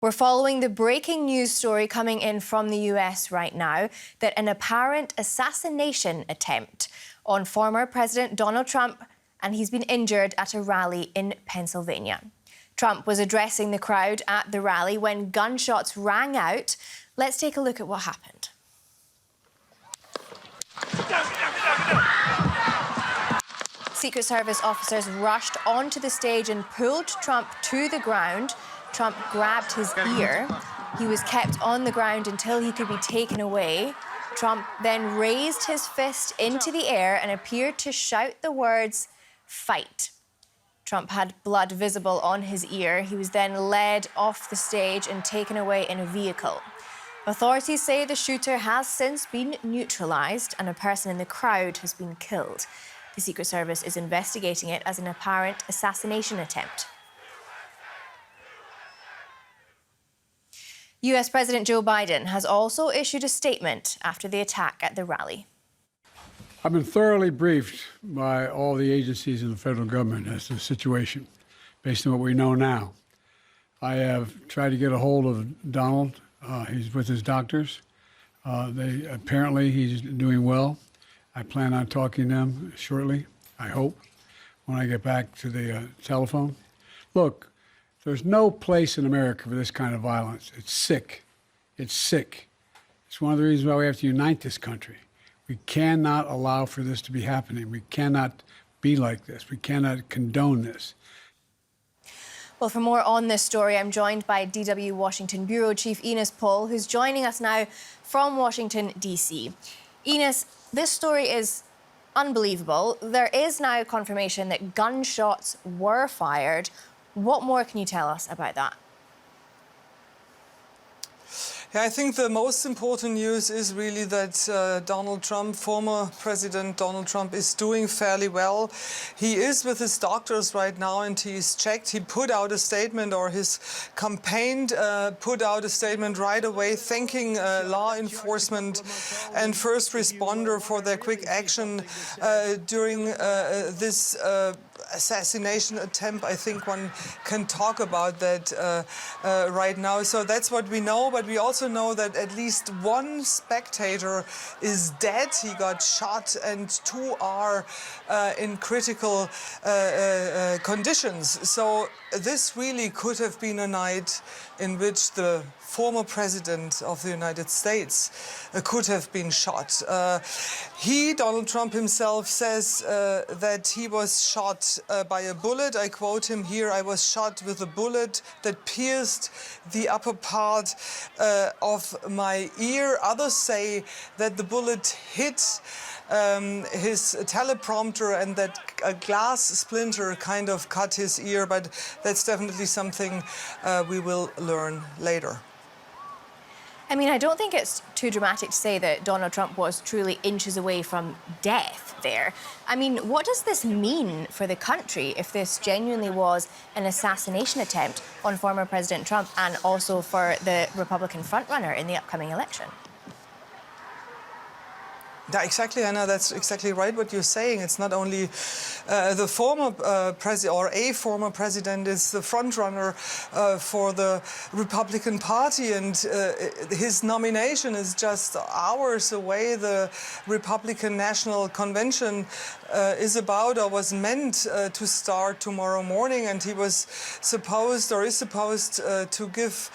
We're following the breaking news story coming in from the US right now that an apparent assassination attempt on former President Donald Trump, and he's been injured at a rally in Pennsylvania. Trump was addressing the crowd at the rally when gunshots rang out. Let's take a look at what happened. Secret Service officers rushed onto the stage and pulled Trump to the ground. Trump grabbed his ear. He was kept on the ground until he could be taken away. Trump then raised his fist into the air and appeared to shout the words, "Fight." Trump had blood visible on his ear. He was then led off the stage and taken away in a vehicle. Authorities say the shooter has since been neutralized and a person in the crowd has been killed. The Secret Service is investigating it as an apparent assassination attempt. US President Joe Biden has also issued a statement after the attack at the rally. I've been thoroughly briefed by all the agencies in the federal government as to the situation, based on what we know now. I have tried to get a hold of Donald. He's with his doctors. Apparently he's doing well. I plan on talking to them shortly, I hope, when I get back to the telephone. Look, there's no place in America for this kind of violence. It's sick. It's sick. It's one of the reasons why we have to unite this country. We cannot allow for this to be happening. We cannot be like this. We cannot condone this. Well, for more on this story, I'm joined by DW Washington Bureau Chief Ines Pohl, who's joining us now from Washington, D.C. Ines, this story is unbelievable. There is now confirmation that gunshots were fired. What more can you tell us about that? Yeah, I think the most important news is really that Donald Trump, former President Donald Trump, is doing fairly well. He is with his doctors right now and he's checked. He put out a statement, or his campaign put out a statement right away thanking law enforcement and first responder for their quick action during this assassination attempt. I think one can talk about that right now. So that's what we know, but we also know that at least one spectator is dead. He got shot and two are in critical conditions. So this really could have been a night in which the former president of the United States could have been shot. Donald Trump himself, says that he was shot by a bullet. I quote him here, "I was shot with a bullet that pierced the upper part of my ear." Others say that the bullet hit his teleprompter and that a glass splinter kind of cut his ear, but that's definitely something we will learn later. I mean, I don't think it's too dramatic to say that Donald Trump was truly inches away from death there. I mean, what does this mean for the country if this genuinely was an assassination attempt on former President Trump and also for the Republican frontrunner in the upcoming election? Yeah, exactly, Anna. That's exactly right what you're saying. It's not only the former president or a former president is the front runner for the Republican Party, and his nomination is just hours away. The Republican National Convention is about, or was meant to start tomorrow morning, and he was supposed to give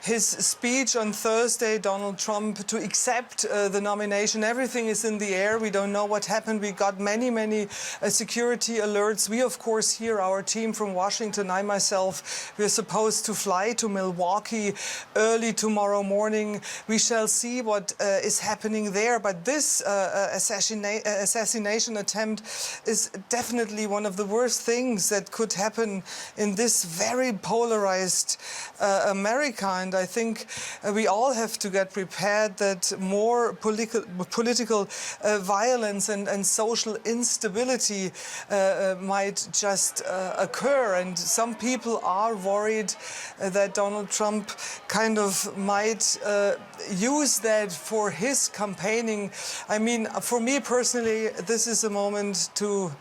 his speech on Thursday, Donald Trump, to accept the nomination. Everything is in the air. We don't know what happened. We got many security alerts. We, of course, here, our team from Washington, I myself, we're supposed to fly to Milwaukee early tomorrow morning. We shall see what is happening there. But this assassination attempt is definitely one of the worst things that could happen in this very polarized America. And I think we all have to get prepared that more political violence and social instability might just occur. And some people are worried that Donald Trump kind of might use that for his campaigning. I mean, for me personally, this is a moment to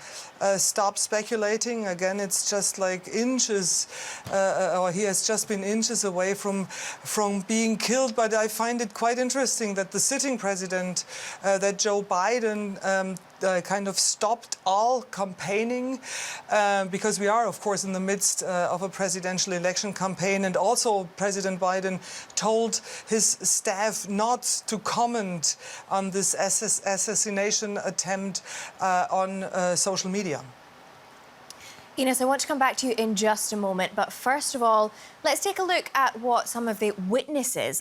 stop speculating. Again, it's just like inches, or he has just been inches away from being killed. But I find it quite interesting that the sitting president, that Joe Biden, kind of stopped all campaigning, because we are, of course, in the midst of a presidential election campaign. And also President Biden told his staff not to comment on this assassination attempt on social media. Ines, I want to come back to you in just a moment, but first of all, let's take a look at what some of the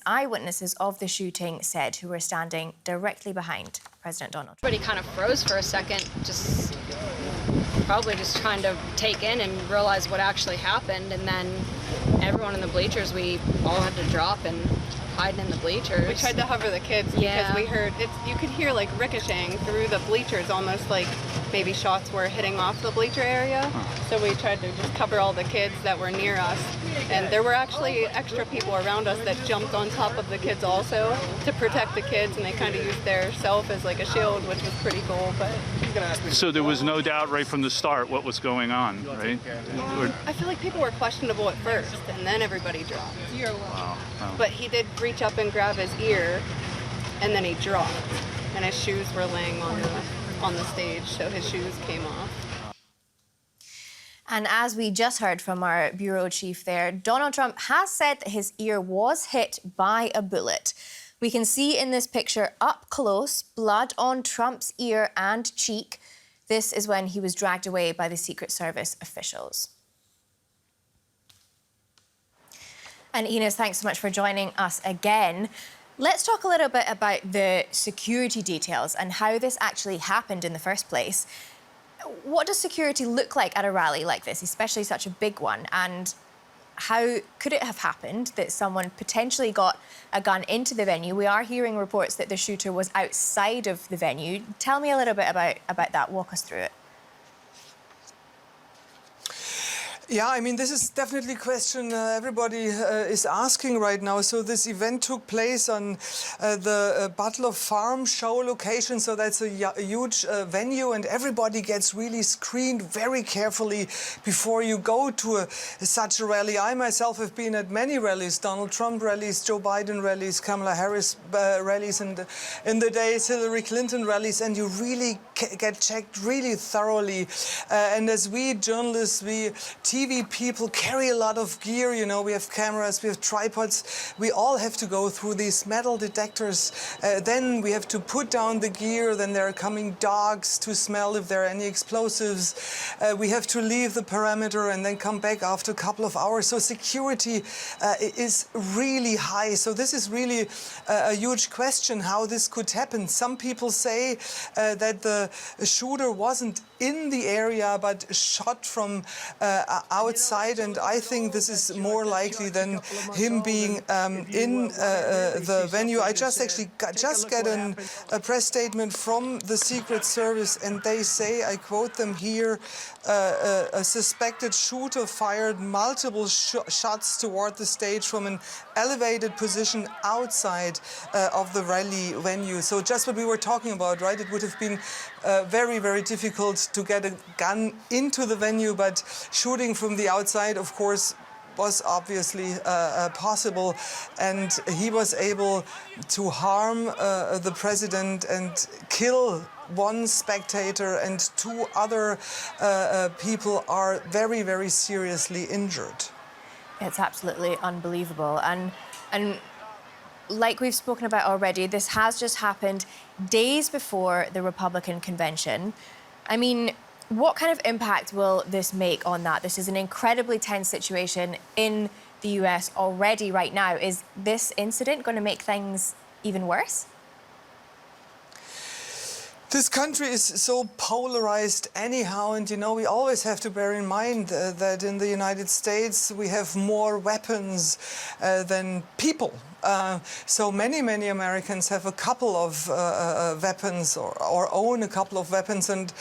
eyewitnesses of the shooting said, who were standing directly behind President Donald Trump. Everybody kind of froze for a second, probably just trying to take in and realize what actually happened, and then everyone in the bleachers, we all had to drop and hide in the bleachers. We tried to hover the kids because we heard you could hear like ricocheting through the bleachers, almost like maybe shots were hitting off the bleacher area. So we tried to just cover all the kids that were near us. And there were actually extra people around us that jumped on top of the kids also to protect the kids, and they kind of used their self as like a shield, which was pretty cool. But so there was no doubt right from the start what was going on, right? I feel like people were questionable at first, and then everybody dropped. Wow. But he did reach up and grab his ear, and then he dropped, and his shoes were laying on the stage, so his shoes came off. And as we just heard from our bureau chief there, Donald Trump has said that his ear was hit by a bullet. We can see in this picture up close blood on Trump's ear and cheek. This is when he was dragged away by the Secret Service officials. And Ines, thanks so much for joining us again. Let's talk a little bit about the security details and how this actually happened in the first place. What does security look like at a rally like this, especially such a big one? And how could it have happened that someone potentially got a gun into the venue? We are hearing reports that the shooter was outside of the venue. Tell me a little bit about that. Walk us through it. Yeah, I mean, this is definitely a question everybody is asking right now. So this event took place on the Butler Farm show location. So that's a huge venue, and everybody gets really screened very carefully before you go to such a rally. I myself have been at many rallies, Donald Trump rallies, Joe Biden rallies, Kamala Harris rallies, and in the days Hillary Clinton rallies, and you really get checked really thoroughly. And as we journalists, we TV people carry a lot of gear, you know, we have cameras, we have tripods, we all have to go through these metal detectors. Then we have to put down the gear, then there are coming dogs to smell if there are any explosives. We have to leave the perimeter and then come back after a couple of hours. So security is really high. So this is really a huge question how this could happen. Some people say that the shooter wasn't in the area but shot from outside, and I think this is more likely than him being in the venue. I just actually got a press statement from the Secret Service, and they say, I quote them here, a suspected shooter fired multiple shots toward the stage from an elevated position outside of the rally venue. So just what we were talking about, right? It would have been very, very difficult to get a gun into the venue, but shooting from the outside, of course, was obviously possible, and he was able to harm the president and kill one spectator, and two other people are very, very seriously injured. It's absolutely unbelievable. And like we've spoken about already, this has just happened days before the Republican convention. I mean, what kind of impact will this make on that? This is an incredibly tense situation in the US already right now. Is this incident going to make things even worse? This country is so polarized anyhow, and you know, we always have to bear in mind that in the United States we have more weapons than people. So many Americans have a couple of weapons or own a couple of weapons, and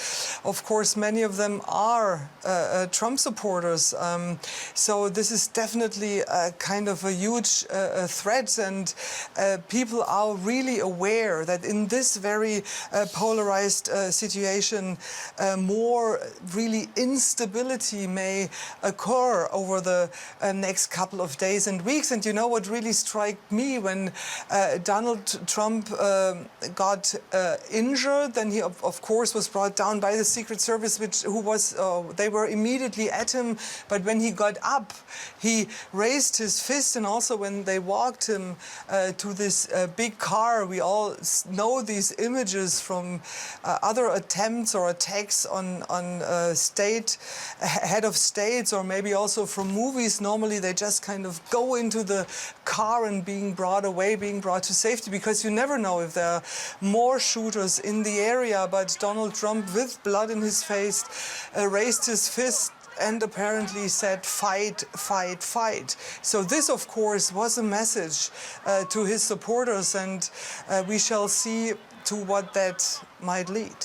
of course many of them are Trump supporters. So this is definitely kind of a huge threat, and people are really aware that in this very polarized polarized situation, more really instability may occur over the next couple of days and weeks. And you know what really struck me when Donald Trump got injured, then he of course was brought down by the Secret Service, they were immediately at him. But when he got up, he raised his fist, and also when they walked him to this big car, we all know these images from other attempts or attacks on head of states, or maybe also from movies. Normally they just kind of go into the car and being brought to safety, because you never know if there are more shooters in the area. But Donald Trump, with blood in his face, raised his fist and apparently said, "Fight, fight, fight." So this, of course, was a message to his supporters, and we shall see to what that might lead.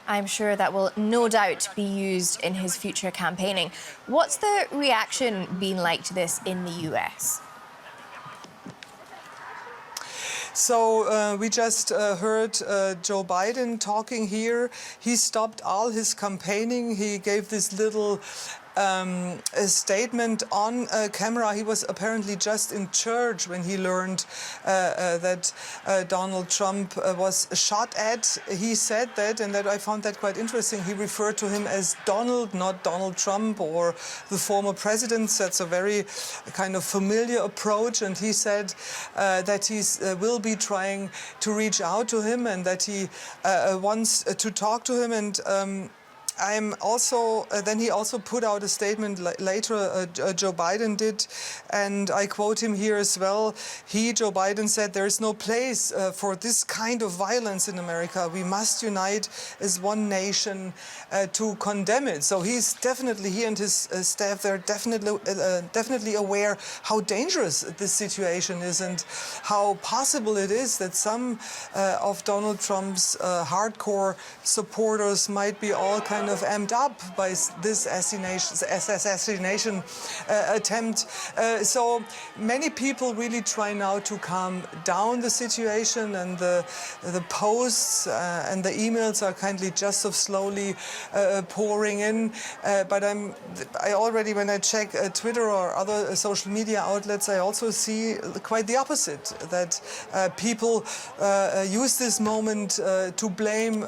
I'm sure that will no doubt be used in his future campaigning. What's the reaction been like to this in the US? So we just heard Joe Biden talking here. He stopped all his campaigning. He gave this little a statement on camera. He was apparently just in church when he learned that Donald Trump was shot at. He said that, and that I found that quite interesting. He referred to him as Donald, not Donald Trump or the former president. That's a very kind of familiar approach. And he said that he will be trying to reach out to him, and that he wants to talk to him. And then he also put out a statement later, Joe Biden did, and I quote him here as well. Joe Biden said, "There is no place for this kind of violence in America. We must unite as one nation to condemn it." So he and his staff, they're definitely aware how dangerous this situation is, and how possible it is that some of Donald Trump's hardcore supporters might be all kind of amped up by this assassination attempt. So many people really try now to calm down the situation, and the posts and the emails are kindly just of slowly pouring in. But I already, when I check Twitter or other social media outlets, I also see quite the opposite, that people use this moment to blame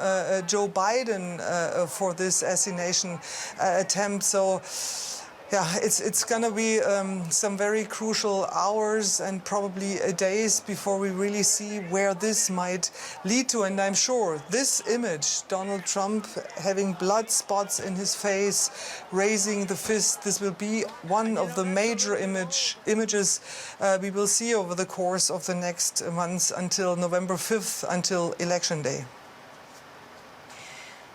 Joe Biden for this assassination attempt. So yeah, it's going to be some very crucial hours and probably days before we really see where this might lead to. And I'm sure this image, Donald Trump having blood spots in his face, raising the fist, this will be one of the major images we will see over the course of the next months until November 5th, until Election Day.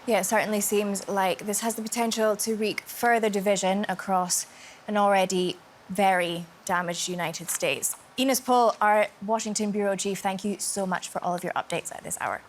Yeah, it certainly seems like this has the potential to wreak further division across an already very damaged United States. Ines Pohl, our Washington bureau chief, thank you so much for all of your updates at this hour.